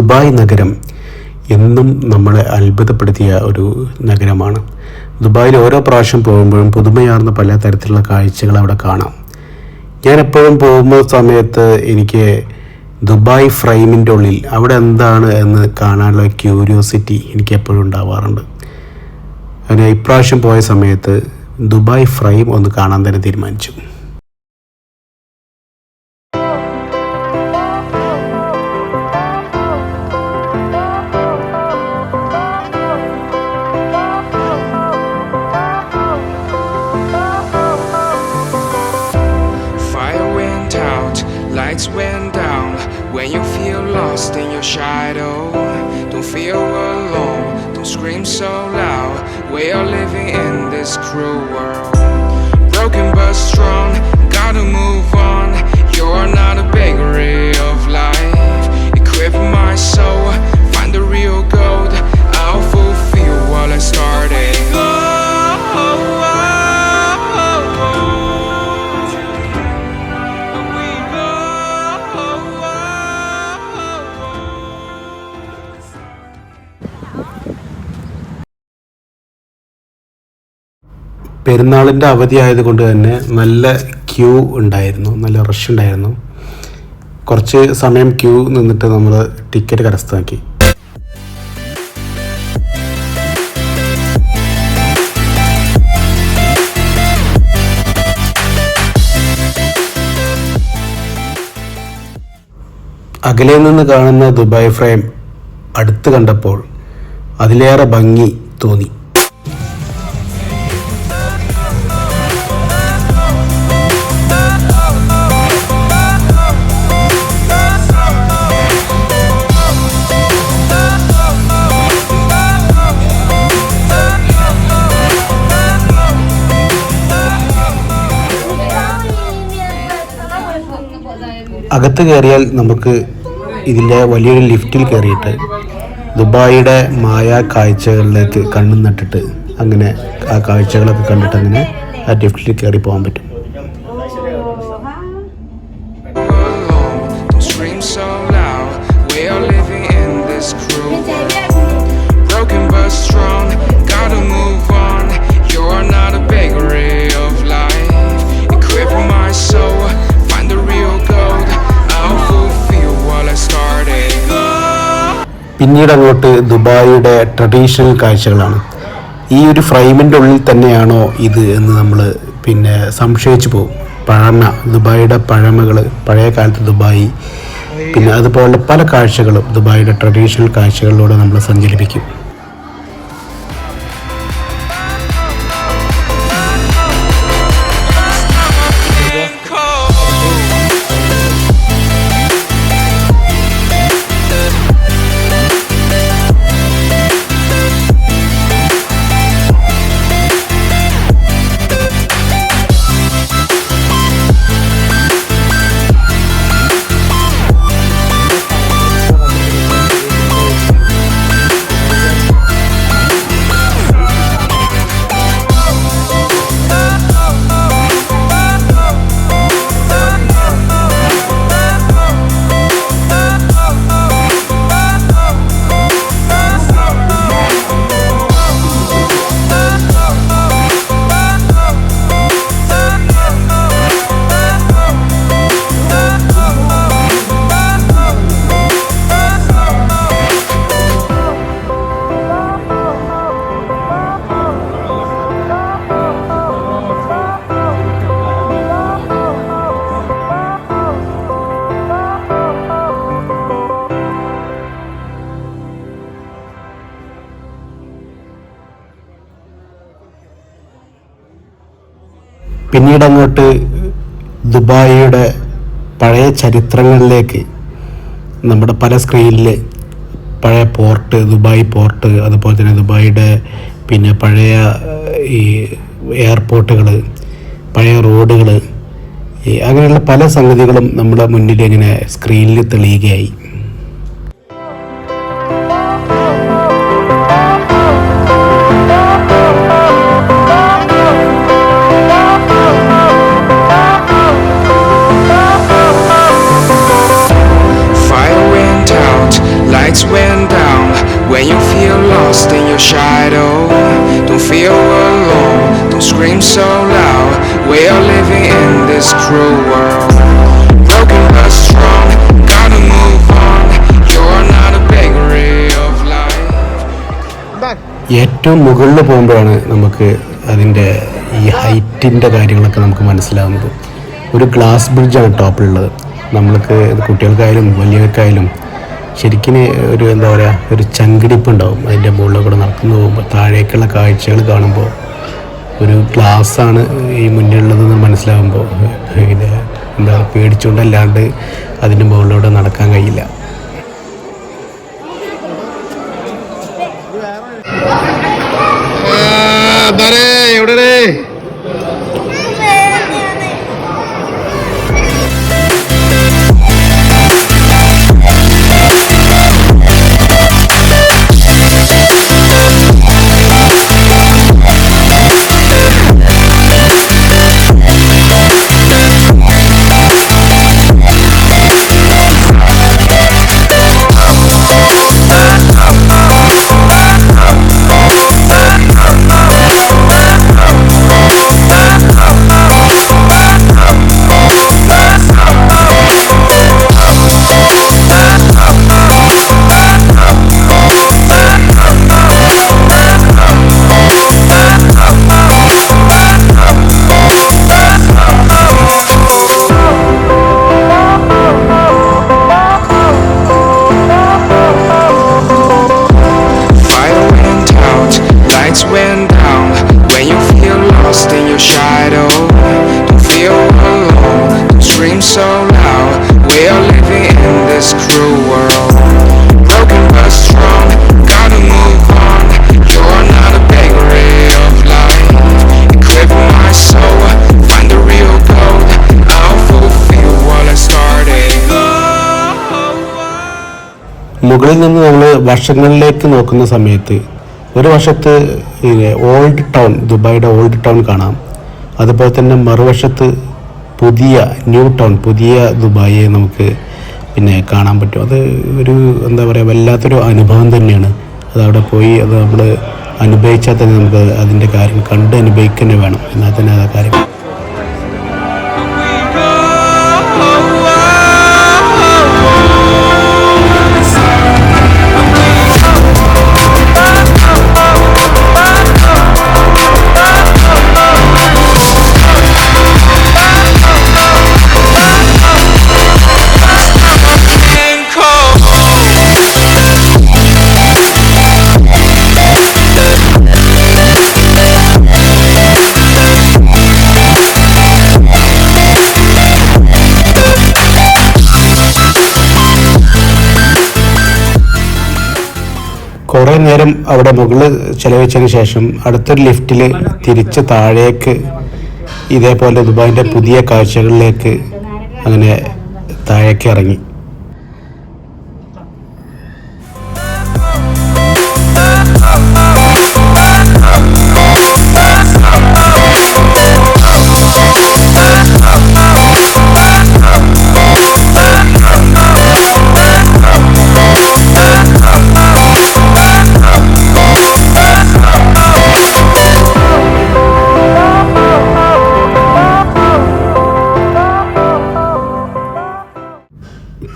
Dubai നഗരം എന്നും നമ്മളെ അത്ഭുതപ്പെടുത്തിയ ഒരു നഗരമാണ്. ദുബായിൽ ഓരോ പ്രാവശ്യം പോകുമ്പോഴും പുതുമയാർന്ന പല തരത്തിലുള്ള കാഴ്ചകൾ അവിടെ കാണാം. ഞാൻ എപ്പോഴും പോകുന്ന സമയത്ത് എനിക്ക് ദുബായ് ഫ്രെയിമിൻ്റെ ഉള്ളിൽ അവിടെ എന്താണ് എന്ന് കാണാനുള്ള ക്യൂരിയോസിറ്റി എനിക്ക് എപ്പോഴും ഉണ്ടാവാറുണ്ട്. അങ്ങനെ ഇപ്രാവശ്യം പോയ സമയത്ത് ദുബായ് ഫ്രെയിം ഒന്ന് കാണാൻ തന്നെ തീരുമാനിച്ചു. Lights went down when you feel lost in your shadow. Don't feel alone, don't scream so loud. We are living in this cruel world. Broken but strong, gotta move on. You're not a bakery of life. Equip my soul, find the real gold. I'll fulfill what I started. പെരുന്നാളിൻ്റെ അവധി ആയതുകൊണ്ട് തന്നെ നല്ല Q ഉണ്ടായിരുന്നു, നല്ല rush ഉണ്ടായിരുന്നു. കുറച്ച് സമയം ക്യൂ നിന്നിട്ട് നമ്മൾ ടിക്കറ്റ് കരസ്ഥമാക്കി. അകലെ നിന്ന് കാണുന്ന ദുബായ് ഫ്രെയിം അടുത്ത് കണ്ടപ്പോൾ അതിലേറെ ഭംഗി തോന്നി. അകത്ത് കയറിയാൽ നമുക്ക് ഇതിൻ്റെ വലിയൊരു ലിഫ്റ്റിൽ കയറിയിട്ട് ദുബായിയുടെ മായ കാഴ്ചകളിലേക്ക് കണ്ണും നട്ടിട്ട് അങ്ങനെ ആ കാഴ്ചകളൊക്കെ കണ്ടിട്ട് അങ്ങനെ ആ ലിഫ്റ്റിൽ കയറി പോകാൻ പറ്റും. പിന്നീട് അങ്ങോട്ട് ദുബായിയുടെ ട്രഡീഷണൽ കാഴ്ചകളാണ്. ഈ ഒരു ഫ്രെയിമിൻ്റെ ഉള്ളിൽ തന്നെയാണോ ഇത് എന്ന് നമ്മൾ പിന്നെ സംശയിച്ചു പോകും. ദുബായിയുടെ പഴമകൾ, പഴയ കാലത്ത് ദുബായി, പിന്നെ അതുപോലെ പല കാഴ്ചകളും ദുബായിയുടെ ട്രഡീഷണൽ കാഴ്ചകളിലൂടെ നമ്മൾ സഞ്ചരിപ്പിക്കും. പിന്നീട് അങ്ങോട്ട് ദുബായിയുടെ പഴയ ചരിത്രങ്ങളിലേക്ക് നമ്മുടെ പല സ്ക്രീനിൽ പഴയ പോർട്ട്, ദുബായ് പോർട്ട്, അതുപോലെ തന്നെ ദുബായിയുടെ പിന്നെ പഴയ ഈ എയർപോർട്ടുകൾ, പഴയ റോഡുകൾ, അങ്ങനെയുള്ള പല സംഗതികളും നമ്മുടെ മുന്നിൽ ഇങ്ങനെ സ്ക്രീനിൽ തെളിയുകയായി. Lights feel alone, don't scream so loud. We are living in this cruel world. Broken but strong, gotta move on. You're not a bakery of life. ഏറ്റവും മുകളിൽ പോകുമ്പോഴാണ് നമുക്ക് അതിൻ്റെ ഈ ഹൈറ്റിൻ്റെ കാര്യങ്ങളൊക്കെ നമുക്ക് മനസ്സിലാവുന്നത്. ഒരു ഗ്ലാസ് ബ്രിഡ്ജാണ് ടോപ്പിലുള്ളത്. നമ്മൾക്ക് കുട്ടികൾക്കായാലും വലിയവർക്കായാലും ശരിക്കും ഒരു എന്താ പറയുക, ഒരു ചങ്കിടിപ്പ് ഉണ്ടാവും അതിൻ്റെ മുകളിൽ കൂടെ നടന്നു പോകുമ്പോൾ. താഴേക്കുള്ള കാഴ്ചകൾ കാണുമ്പോൾ ഒരു ഗ്ലാസ്സാണ് ഈ മുന്നിലുള്ളതെന്ന് മനസ്സിലാകുമ്പോൾ ഇത് എന്താ പേടിച്ചുകൊണ്ടല്ലാണ്ട് അതിൻ്റെ മുകളിലൂടെ നടക്കാൻ കഴിയില്ല. എവിടെ went down when you feel lost in your shadow. Don't feel alone, don't scream so loud. We are living in this cruel world. Broken but strong, gotta move on. You're not a bakery of life. Equip my soul, find the real gold. I'll fulfill what I started. മുകളിൽ നിന്ന് നമ്മൾ വർഷങ്ങളിലേക്ക് നോക്കുന്ന സമയത്ത് ഒരു വശത്ത് old town, ദുബായിയുടെ old town കാണാം. അതുപോലെ തന്നെ മറുവശത്ത് ന്യൂ ടൗൺ, പുതിയ ദുബായിയെ നമുക്ക് കാണാൻ പറ്റും. അത് ഒരു എന്താ പറയുക, വല്ലാത്തൊരു അനുഭവം തന്നെയാണ്. അതവിടെ പോയി അത് നമ്മൾ അനുഭവിച്ചാൽ തന്നെ നമുക്ക് അതിൻ്റെ കാര്യം കണ്ട് അനുഭവിക്കുക തന്നെ വേണം. എന്നാൽ തന്നെ ആ കാര്യം കുറേ നേരം അവിടെ മുകളിൽ ചെലവഴിച്ചതിന് ശേഷം അടുത്തൊരു ലിഫ്റ്റിൽ തിരിച്ച് താഴേക്ക് ഇതേപോലെ ദുബായിൻ്റെ പുതിയ കാഴ്ചകളിലേക്ക് അങ്ങനെ താഴേക്ക് ഇറങ്ങി.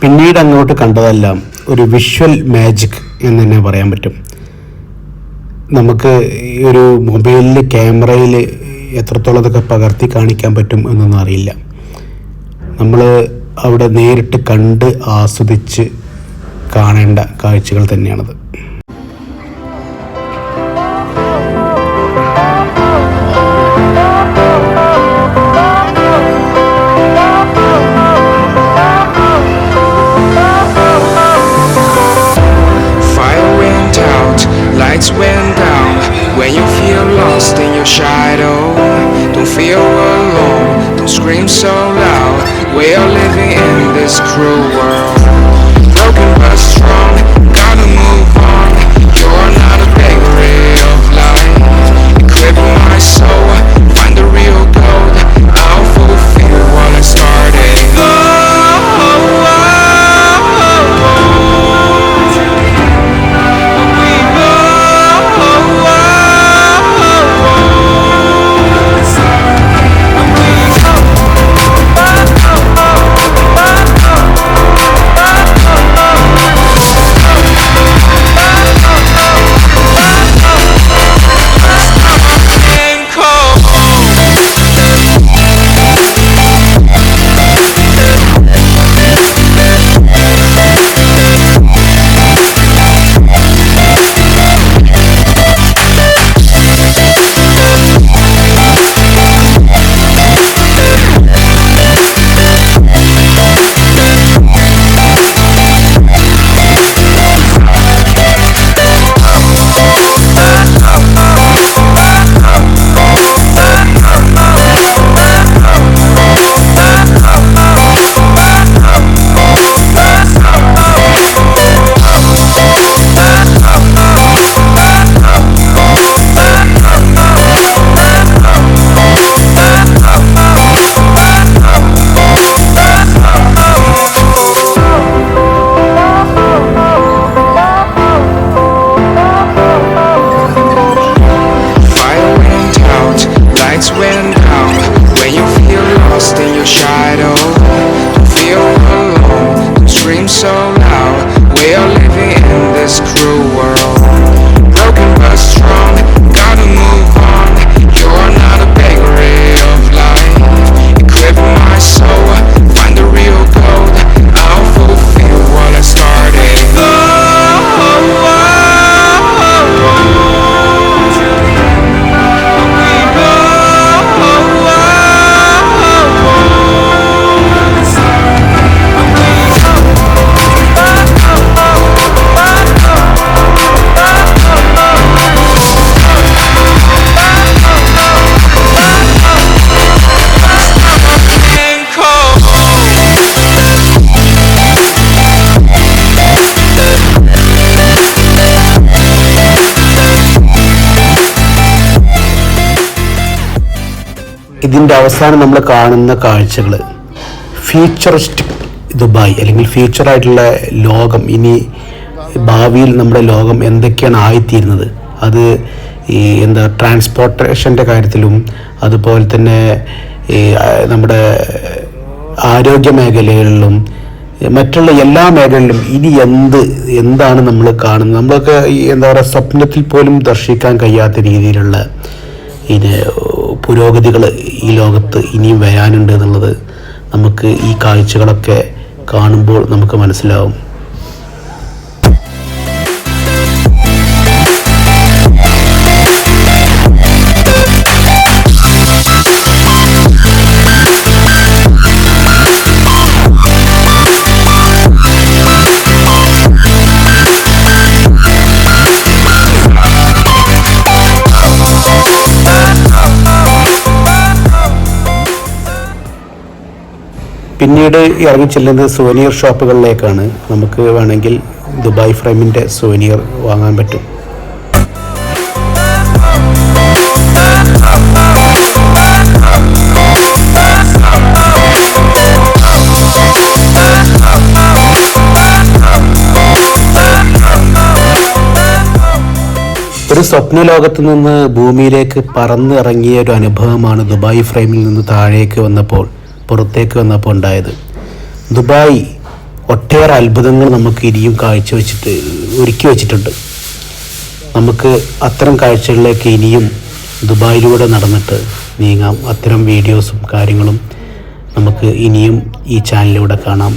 പിന്നീട് അങ്ങോട്ട് കണ്ടതെല്ലാം ഒരു വിഷ്വൽ മാജിക് എന്ന് തന്നെ പറയാൻ പറ്റും. നമുക്ക് ഒരു മൊബൈലിൽ ക്യാമറയിൽ എത്രത്തോളം അതൊക്കെ പകർത്തി കാണിക്കാൻ പറ്റും എന്നൊന്നും അറിയില്ല. നമ്മൾ അവിടെ നേരിട്ട് കണ്ട് ആസ്വദിച്ച് കാണേണ്ട കാഴ്ചകൾ തന്നെയാണത്. Lights went down when you feel lost in your shadow. Don't feel alone, don't scream so loud. We are living in this cruel world. Broken but strong, gotta move ഇതിൻ്റെ അവസാനം നമ്മൾ കാണുന്ന കാഴ്ചകൾ ഫ്യൂച്ചറിസ്റ്റിക് ദുബായ് അല്ലെങ്കിൽ ഫ്യൂച്ചറായിട്ടുള്ള ലോകം, ഇനി ഭാവിയിൽ നമ്മുടെ ലോകം എന്തൊക്കെയാണ് ആയിത്തീരുന്നത്, അത് ഈ ട്രാൻസ്പോർട്ടേഷൻ്റെ കാര്യത്തിലും അതുപോലെ തന്നെ ഈ നമ്മുടെ ആരോഗ്യ മേഖലകളിലും മറ്റുള്ള എല്ലാ മേഖലകളിലും ഇനി എന്താണ് നമ്മൾ കാണുന്നത്. നമ്മളൊക്കെ സ്വപ്നത്തിൽ പോലും ദർശിക്കാൻ കഴിയാത്ത രീതിയിലുള്ള പുരോഗതികൾ ഈ ലോകത്ത് ഇനിയും വരാനുണ്ട് എന്നുള്ളത് നമുക്ക് ഈ കാഴ്ചകളൊക്കെ കാണുമ്പോൾ നമുക്ക് മനസ്സിലാവും. പിന്നീട് ഇറങ്ങി ചെല്ലുന്നത് സുവനീർ ഷോപ്പുകളിലേക്കാണ്. നമുക്ക് വേണമെങ്കിൽ ദുബായ് ഫ്രെയിമിൻ്റെ സുവനീർ വാങ്ങാൻ പറ്റും. ഒരു സ്വപ്ന ലോകത്ത് നിന്ന് ഭൂമിയിലേക്ക് പറന്നിറങ്ങിയ ഒരു അനുഭവമാണ് ദുബായ് ഫ്രെയിമിൽ നിന്ന് പുറത്തേക്ക് വന്നപ്പോൾ ഉണ്ടായത്. ദുബായ് ഒട്ടേറെ അത്ഭുതങ്ങൾ നമുക്ക് ഇനിയും ഒരുക്കി വെച്ചിട്ടുണ്ട്. നമുക്ക് അത്തരം കാഴ്ചകളിലേക്ക് ഇനിയും ദുബായിലൂടെ നടന്നിട്ട് നീങ്ങാം. അത്തരം വീഡിയോസും കാര്യങ്ങളും നമുക്ക് ഇനിയും ഈ ചാനലിലൂടെ കാണാം.